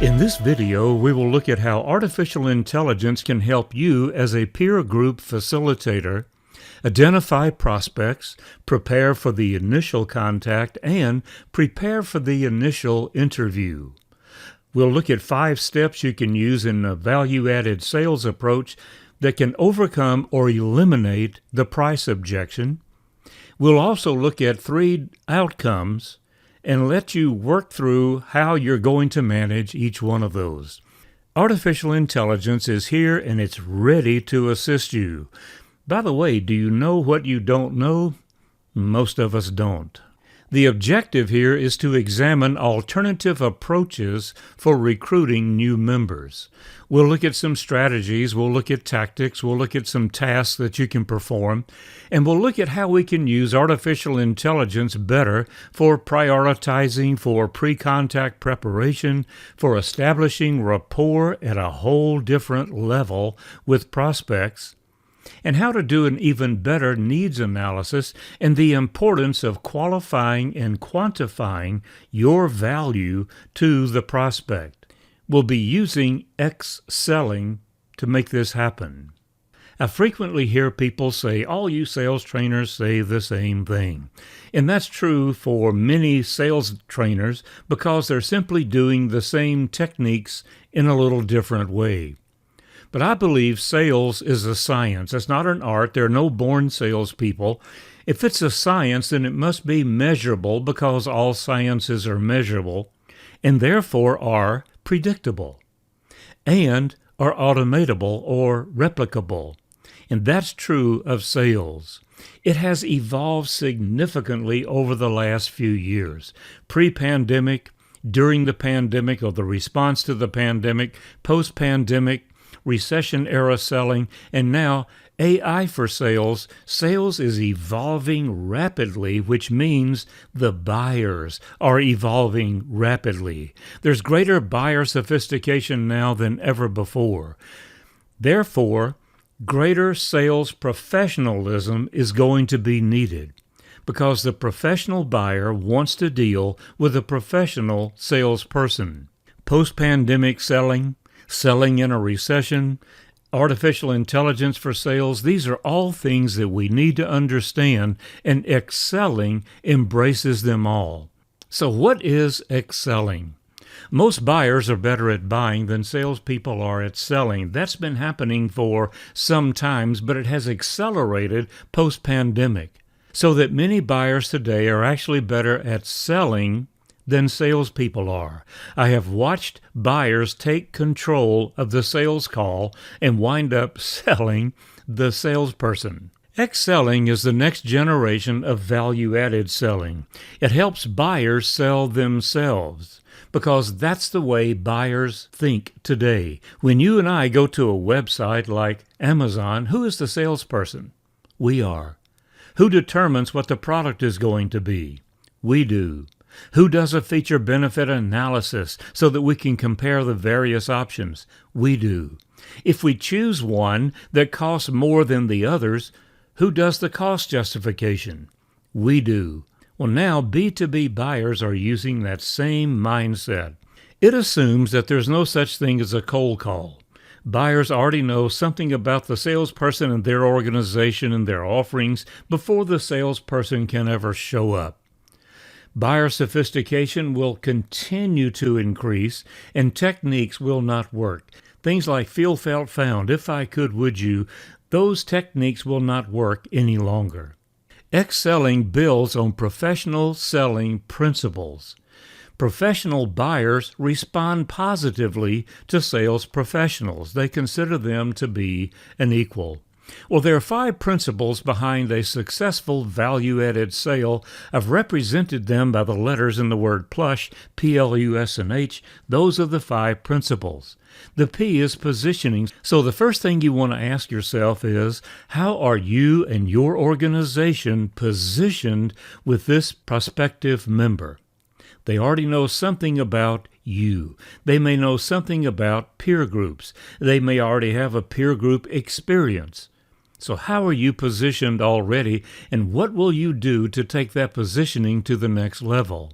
In this video, we will look at how artificial intelligence can help you as a peer group facilitator identify prospects, prepare for the initial contact, and prepare for the initial interview. We'll look at 5 steps you can use in a value-added sales approach that can overcome or eliminate the price objection. We'll also look at 3 outcomes and let you work through how you're going to manage each one of those. Artificial intelligence is here and it's ready to assist you. By the way, do you know what you don't know? Most of us don't. The objective here is to examine alternative approaches for recruiting new members. We'll look at some strategies, we'll look at tactics, we'll look at some tasks that you can perform, and we'll look at how we can use artificial intelligence better for prioritizing, for pre-contact preparation, for establishing rapport at a whole different level with prospects, and how to do an even better needs analysis and the importance of qualifying and quantifying your value to the prospect. We'll be using X-selling to make this happen. I frequently hear people say, all you sales trainers say the same thing. And that's true for many sales trainers because they're simply doing the same techniques in a little different way. But I believe sales is a science. It's not an art. There are no born salespeople. If it's a science, then it must be measurable because all sciences are measurable and therefore are predictable and are automatable or replicable. And that's true of sales. It has evolved significantly over the last few years. Pre-pandemic, during the pandemic or the response to the pandemic, post-pandemic, recession-era selling, and now AI for sales. Sales is evolving rapidly, which means the buyers are evolving rapidly. There's greater buyer sophistication now than ever before. Therefore, greater sales professionalism is going to be needed because the professional buyer wants to deal with a professional salesperson. Post-pandemic selling in a recession, artificial intelligence for sales, these are all things that we need to understand, and Excelling embraces them all. So what is Excelling? Most buyers are better at buying than salespeople are at selling. That's been happening for some times, but it has accelerated post-pandemic, so that many buyers today are actually better at selling than salespeople are. I have watched buyers take control of the sales call and wind up selling the salesperson. X-selling is the next generation of value-added selling. It helps buyers sell themselves because that's the way buyers think today. When you and I go to a website like Amazon, who is the salesperson? We are. Who determines what the product is going to be? We do. Who does a feature-benefit analysis so that we can compare the various options? We do. If we choose one that costs more than the others, who does the cost justification? We do. Well, now B2B buyers are using that same mindset. It assumes that there's no such thing as a cold call. Buyers already know something about the salesperson and their organization and their offerings before the salesperson can ever show up. Buyer sophistication will continue to increase, and techniques will not work. Things like feel, felt, found, if I could, would you, those techniques will not work any longer. Excelling builds on professional selling principles. Professional buyers respond positively to sales professionals. They consider them to be an equal. Well, there are 5 principles behind a successful value-added sale. I've represented them by the letters in the word plush, P-L-U-S-H. Those are the 5 principles. The P is positioning. So the first thing you want to ask yourself is, how are you and your organization positioned with this prospective member? They already know something about you. They may know something about peer groups. They may already have a peer group experience. So how are you positioned already, and what will you do to take that positioning to the next level?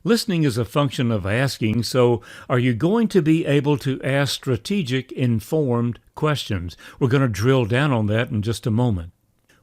Listening is a function of asking, so are you going to be able to ask strategic, informed questions? We're going to drill down on that in just a moment.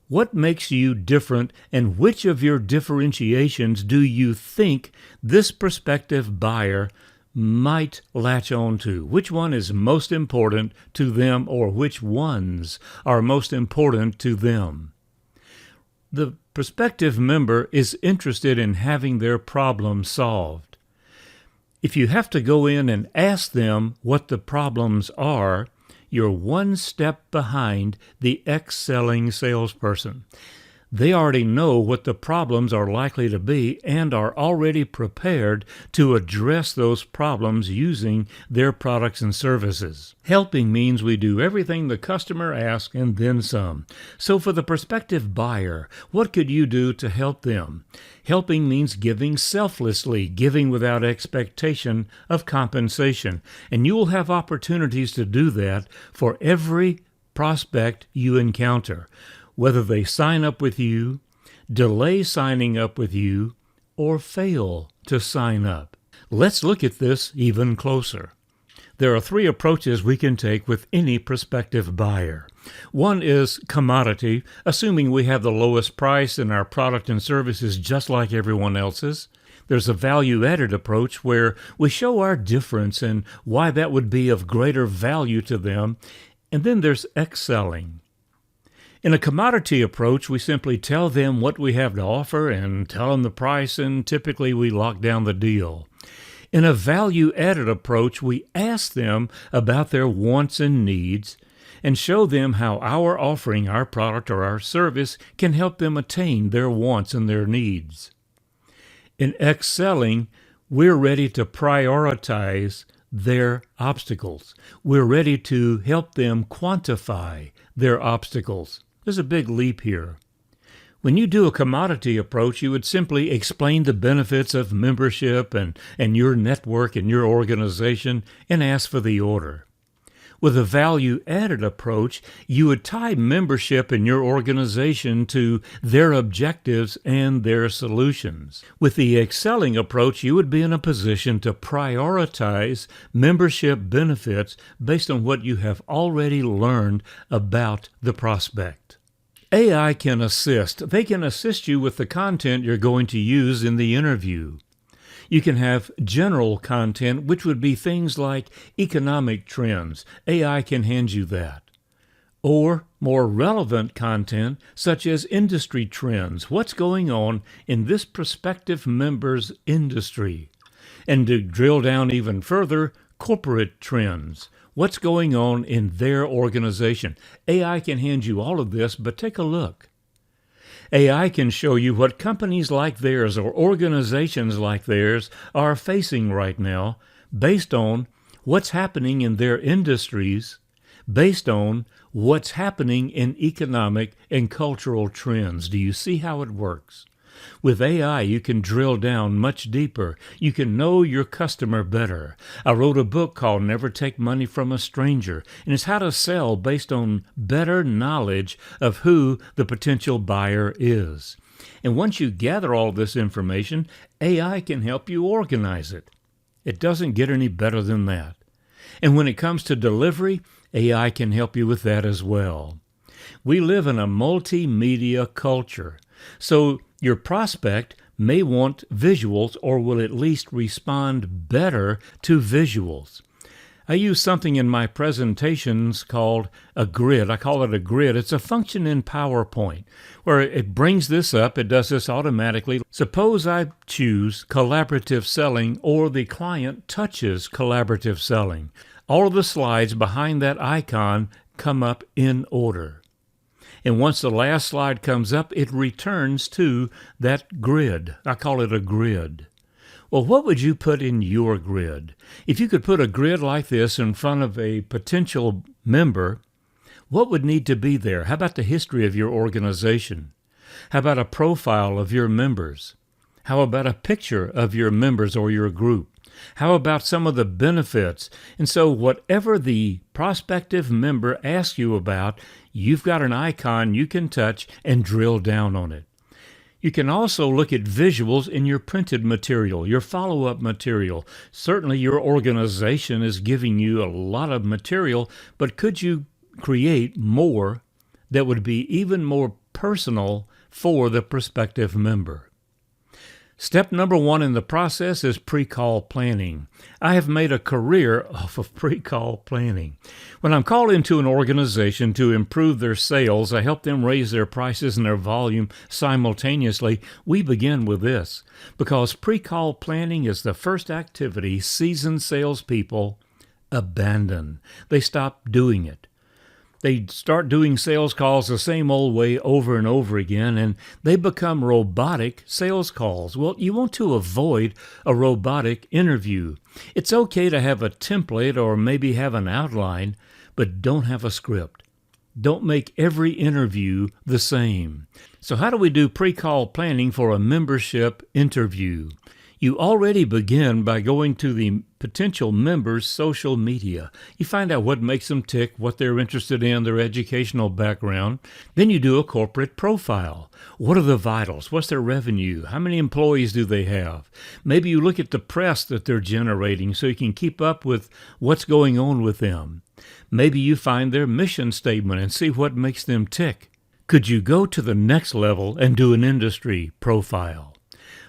What makes you different, and which of your differentiations do you think this prospective buyer might latch on to? Which one is most important to them, or which ones are most important to them? The prospective member is interested in having their problem solved. If you have to go in and ask them what the problems are, you're one step behind the excelling salesperson. They already know what the problems are likely to be and are already prepared to address those problems using their products and services. Helping means we do everything the customer asks and then some. So for the prospective buyer, what could you do to help them? Helping means giving selflessly, giving without expectation of compensation. And you will have opportunities to do that for every prospect you encounter, whether they sign up with you, delay signing up with you, or fail to sign up. Let's look at this even closer. There are 3 approaches we can take with any prospective buyer. One is commodity, assuming we have the lowest price and our product and service is just like everyone else's. There's a value-added approach where we show our difference and why that would be of greater value to them. And then there's excelling. In a commodity approach, we simply tell them what we have to offer and tell them the price, and typically we lock down the deal. In a value-added approach, we ask them about their wants and needs and show them how our offering our product or our service can help them attain their wants and their needs. In excelling, we're ready to prioritize their obstacles. We're ready to help them quantify their obstacles. There's a big leap here. When you do a commodity approach, you would simply explain the benefits of membership and your network and your organization and ask for the order. With a value-added approach, you would tie membership in your organization to their objectives and their solutions. With the excelling approach, you would be in a position to prioritize membership benefits based on what you have already learned about the prospect. AI can assist. They can assist you with the content you're going to use in the interview. You can have general content, which would be things like economic trends. AI can hand you that. Or more relevant content, such as industry trends. What's going on in this prospective member's industry? And to drill down even further, corporate trends. What's going on in their organization? AI can hand you all of this, but take a look. AI can show you what companies like theirs or organizations like theirs are facing right now based on what's happening in their industries, based on what's happening in economic and cultural trends. Do you see how it works? With AI, you can drill down much deeper. You can know your customer better. I wrote a book called Never Take Money from a Stranger, and it's how to sell based on better knowledge of who the potential buyer is. And once you gather all this information, AI can help you organize it. It doesn't get any better than that. And when it comes to delivery, AI can help you with that as well. We live in a multimedia culture, so your prospect may want visuals or will at least respond better to visuals. I use something in my presentations called a grid. I call it a grid. It's a function in PowerPoint where it brings this up. It does this automatically. Suppose I choose collaborative selling or the client touches collaborative selling. All of the slides behind that icon come up in order. And once the last slide comes up, it returns to that grid. I call it a grid. Well, what would you put in your grid? If you could put a grid like this in front of a potential member, what would need to be there? How about the history of your organization? How about a profile of your members? How about a picture of your members or your group? How about some of the benefits? And so whatever the prospective member asks you about, you've got an icon you can touch and drill down on it. You can also look at visuals in your printed material, your follow-up material. Certainly your organization is giving you a lot of material, but could you create more that would be even more personal for the prospective member? Step number 1 in the process is pre-call planning. I have made a career off of pre-call planning. When I'm called into an organization to improve their sales, I help them raise their prices and their volume simultaneously. We begin with this, because pre-call planning is the first activity seasoned salespeople abandon. They stop doing it. They start doing sales calls the same old way over and over again, and they become robotic sales calls. Well, you want to avoid a robotic interview. It's okay to have a template or maybe have an outline, but don't have a script. Don't make every interview the same. So how do we do pre-call planning for a membership interview? You already begin by going to the potential members' social media. You find out what makes them tick, what they're interested in, their educational background. Then you do a corporate profile. What are the vitals? What's their revenue? How many employees do they have? Maybe you look at the press that they're generating so you can keep up with what's going on with them. Maybe you find their mission statement and see what makes them tick. Could you go to the next level and do an industry profile?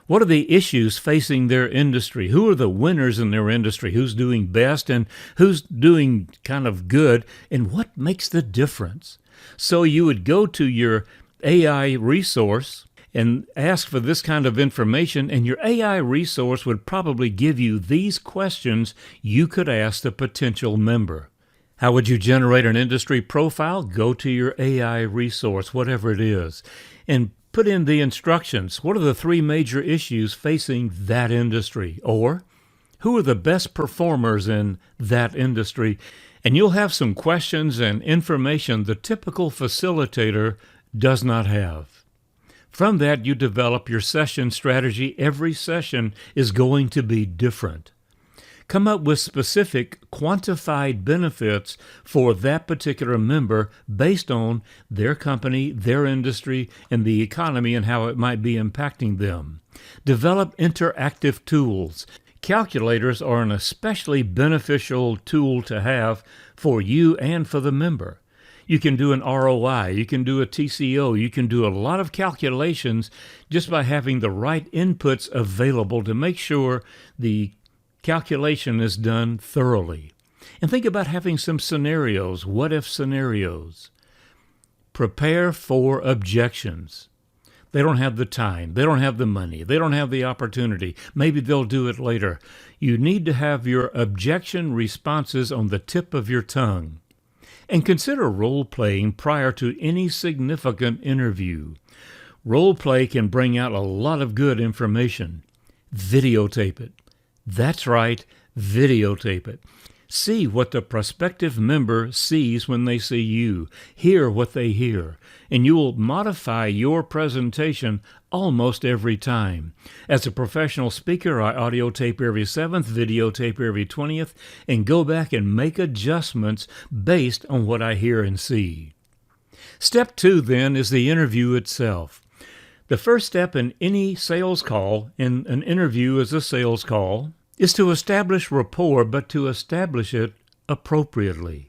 What are the issues facing their industry? Who are the winners in their industry? Who's doing best and who's doing kind of good? And what makes the difference? So you would go to your AI resource and ask for this kind of information, and your AI resource would probably give you these questions you could ask the potential member. How would you generate an industry profile? Go to your AI resource, whatever it is, and put in the instructions. What are the 3 major issues facing that industry? Or who are the best performers in that industry? And you'll have some questions and information the typical facilitator does not have. From that, you develop your session strategy. Every session is going to be different. Come up with specific quantified benefits for that particular member based on their company, their industry, and the economy and how it might be impacting them. Develop interactive tools. Calculators are an especially beneficial tool to have for you and for the member. You can do an ROI, you can do a TCO, you can do a lot of calculations just by having the right inputs available to make sure the calculation is done thoroughly. And think about having some scenarios, what-if scenarios. Prepare for objections. They don't have the time, they don't have the money, they don't have the opportunity. Maybe they'll do it later. You need to have your objection responses on the tip of your tongue. And consider role-playing prior to any significant interview. Role-play can bring out a lot of good information. Videotape it. That's right, videotape it. See what the prospective member sees when they see you. Hear what they hear. And you will modify your presentation almost every time. As a professional speaker, I audio tape every 7th, videotape every 20th, and go back and make adjustments based on what I hear and see. Step 2, then, is the interview itself. The first step in any sales call, in an interview as a sales call, is to establish rapport, but to establish it appropriately.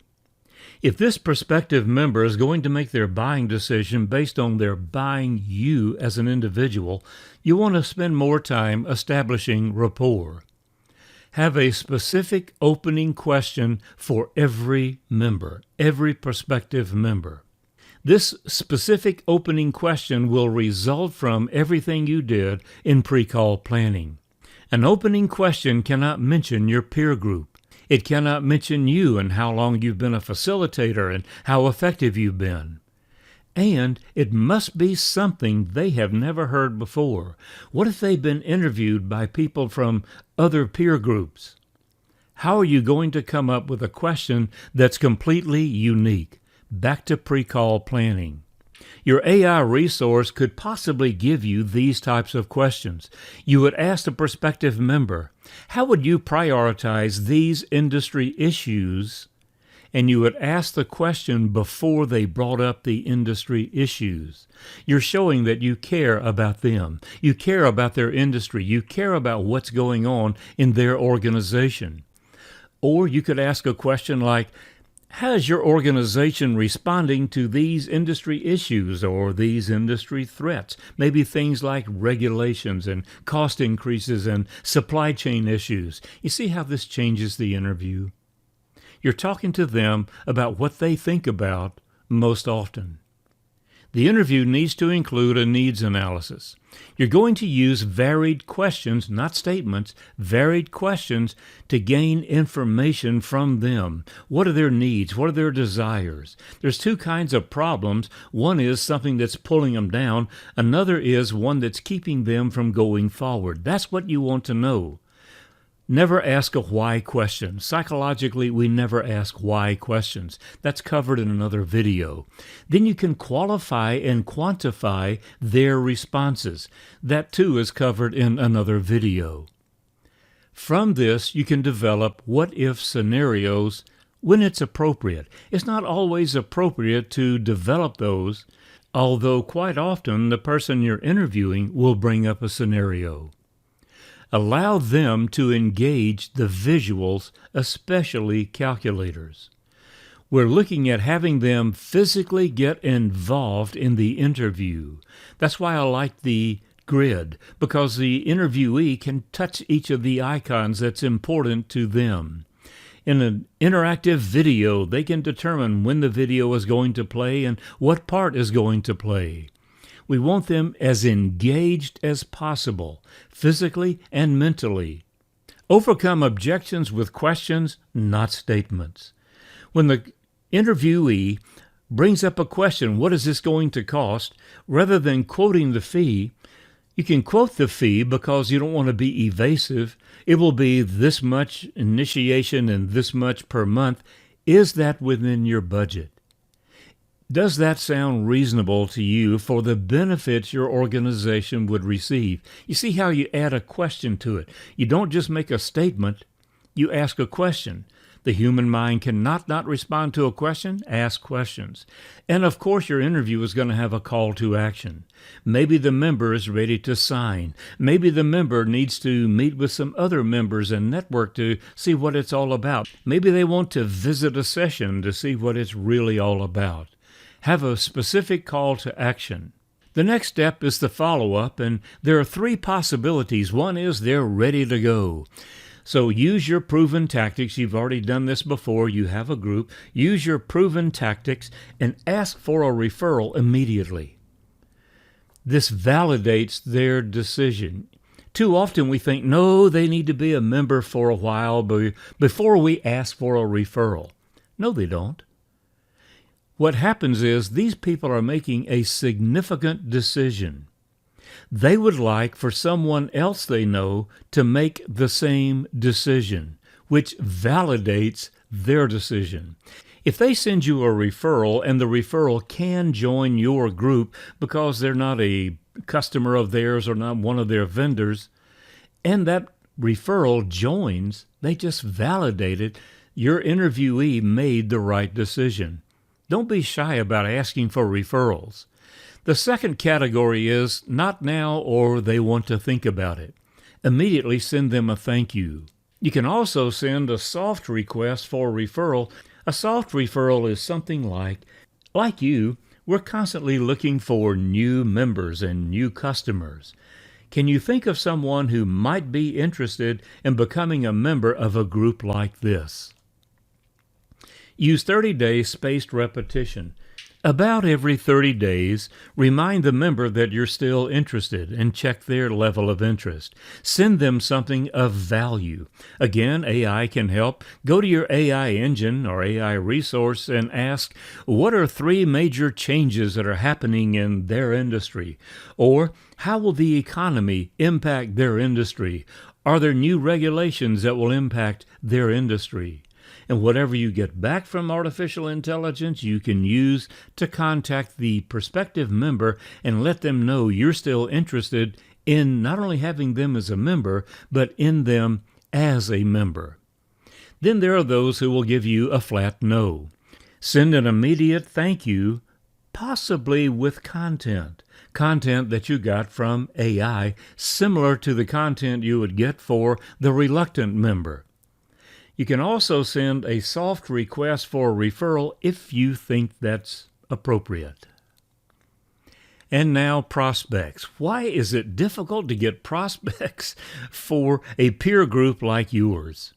If this prospective member is going to make their buying decision based on their buying you as an individual, you want to spend more time establishing rapport. Have a specific opening question for every member, every prospective member. This specific opening question will result from everything you did in pre-call planning. An opening question cannot mention your peer group. It cannot mention you and how long you've been a facilitator and how effective you've been. And it must be something they have never heard before. What if they've been interviewed by people from other peer groups? How are you going to come up with a question that's completely unique? Back to pre-call planning. Your AI resource could possibly give you these types of questions. You would ask the prospective member, how would you prioritize these industry issues and you would ask the question before they brought up the industry issues. You're showing that you care about them. You care about their industry. You care about what's going on in their organization. Or you could ask a question like, how is your organization responding to these industry issues or these industry threats? Maybe things like regulations and cost increases and supply chain issues. You see how this changes the interview? You're talking to them about what they think about most often. The interview needs to include a needs analysis. You're going to use varied questions, not statements, varied questions to gain information from them. What are their needs? What are their desires? There's two kinds of problems. One is something that's pulling them down. Another is one that's keeping them from going forward. That's what you want to know. Never ask a why question. Psychologically, we never ask why questions. That's covered in another video. Then you can qualify and quantify their responses. That too is covered in another video. From this, you can develop what-if scenarios when it's appropriate. It's not always appropriate to develop those, although quite often the person you're interviewing will bring up a scenario. Allow them to engage the visuals, especially calculators. We're looking at having them physically get involved in the interview. That's why I like the grid, because the interviewee can touch each of the icons that's important to them. In an interactive video, they can determine when the video is going to play and what part is going to play. We want them as engaged as possible, physically and mentally. Overcome objections with questions, not statements. When the interviewee brings up a question, what is this going to cost, rather than quoting the fee, you can quote the fee because you don't want to be evasive. It will be this much initiation and this much per month. Is that within your budget? Does that sound reasonable to you for the benefits your organization would receive? You see how you add a question to it. You don't just make a statement, you ask a question. The human mind cannot not respond to a question. Ask questions. And of course your interview is going to have a call to action. Maybe the member is ready to sign. Maybe the member needs to meet with some other members and network to see what it's all about. Maybe they want to visit a session to see what it's really all about. Have a specific call to action. The next step is the follow-up, and there are three possibilities. One is they're ready to go. So use your proven tactics. You've already done this before. You have a group. Use your proven tactics and ask for a referral immediately. This validates their decision. Too often we think, no, they need to be a member for a while before we ask for a referral. No, they don't. What happens is these people are making a significant decision. They would like for someone else they know to make the same decision, which validates their decision. If they send you a referral and the referral can join your group because they're not a customer of theirs or not one of their vendors, and that referral joins, they just validated your interviewee made the right decision. Don't be shy about asking for referrals. The second category is not now or they want to think about it. Immediately send them a thank you. You can also send a soft request for a referral. A soft referral is something like you, we're constantly looking for new members and new customers. Can you think of someone who might be interested in becoming a member of a group like this? Use 30-day spaced repetition. About every 30 days, remind the member that you're still interested and check their level of interest. Send them something of value. Again, AI can help. Go to your AI engine or AI resource and ask, what are 3 major changes that are happening in their industry? Or, how will the economy impact their industry? Are there new regulations that will impact their industry? And whatever you get back from artificial intelligence, you can use to contact the prospective member and let them know you're still interested in not only having them as a member, but in them as a member. Then there are those who will give you a flat no. Send an immediate thank you, possibly with content that you got from AI, similar to the content you would get for the reluctant member. You can also send a soft request for a referral if you think that's appropriate. And now prospects. Why is it difficult to get prospects for a peer group like yours?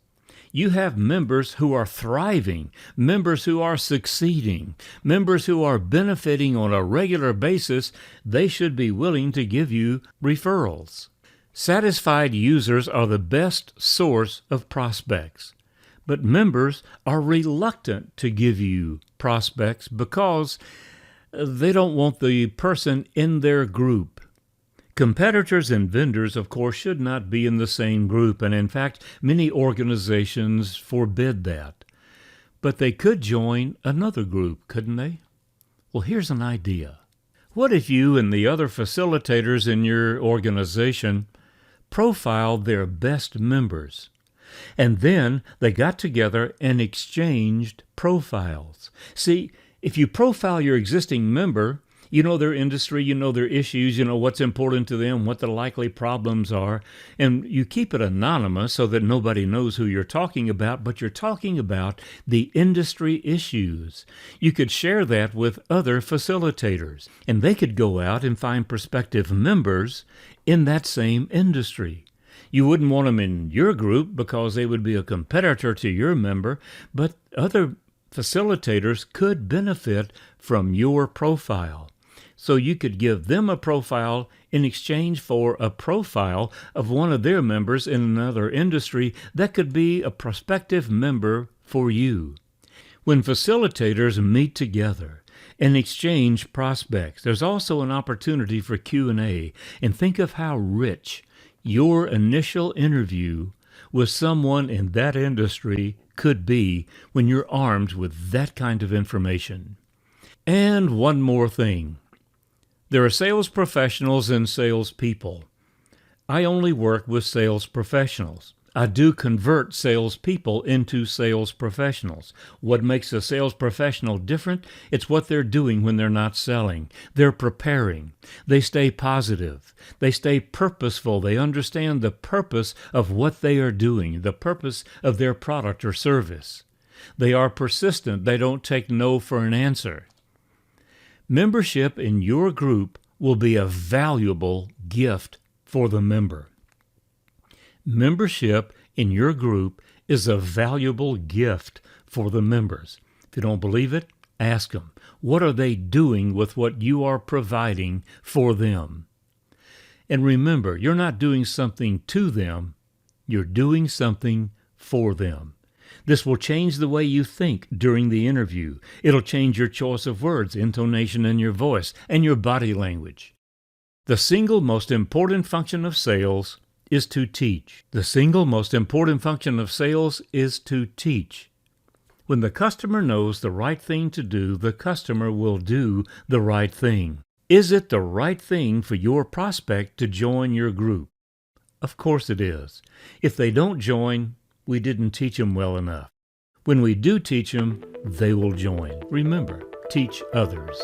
You have members who are thriving, members who are succeeding, members who are benefiting on a regular basis. They should be willing to give you referrals. Satisfied users are the best source of prospects, but members are reluctant to give you prospects because they don't want the person in their group. Competitors and vendors, of course, should not be in the same group, and in fact, many organizations forbid that. But they could join another group, couldn't they? Well, here's an idea. What if you and the other facilitators in your organization profiled their best members, and then they got together and exchanged profiles? See, if you profile your existing member, you know their industry, you know their issues, you know what's important to them, what the likely problems are, and you keep it anonymous so that nobody knows who you're talking about, but you're talking about the industry issues. You could share that with other facilitators, and they could go out and find prospective members in that same industry. You wouldn't want them in your group because they would be a competitor to your member, but other facilitators could benefit from your profile. So you could give them a profile in exchange for a profile of one of their members in another industry that could be a prospective member for you. When facilitators meet together and exchange prospects, there's also an opportunity for Q&A. And think of how rich your initial interview with someone in that industry could be when you're armed with that kind of information. And one more thing. There are sales professionals and salespeople. I only work with sales professionals. I do convert salespeople into sales professionals. What makes a sales professional different? It's what they're doing when they're not selling. They're preparing. They stay positive. They stay purposeful. They understand the purpose of what they are doing, the purpose of their product or service. They are persistent. They don't take no for an answer. Membership in your group will be a valuable gift for the member. Membership in your group is a valuable gift for the members. If you don't believe it, ask them. What are they doing with what you are providing for them? And remember, you're not doing something to them, you're doing something for them. This will change the way you think during the interview. It'll change your choice of words, intonation in your voice, and your body language. The single most important function of sales is to teach. The single most important function of sales is to teach. When the customer knows the right thing to do, the customer will do the right thing. Is it the right thing for your prospect to join your group? Of course it is. If they don't join, we didn't teach them well enough. When we do teach them, they will join. Remember, teach others.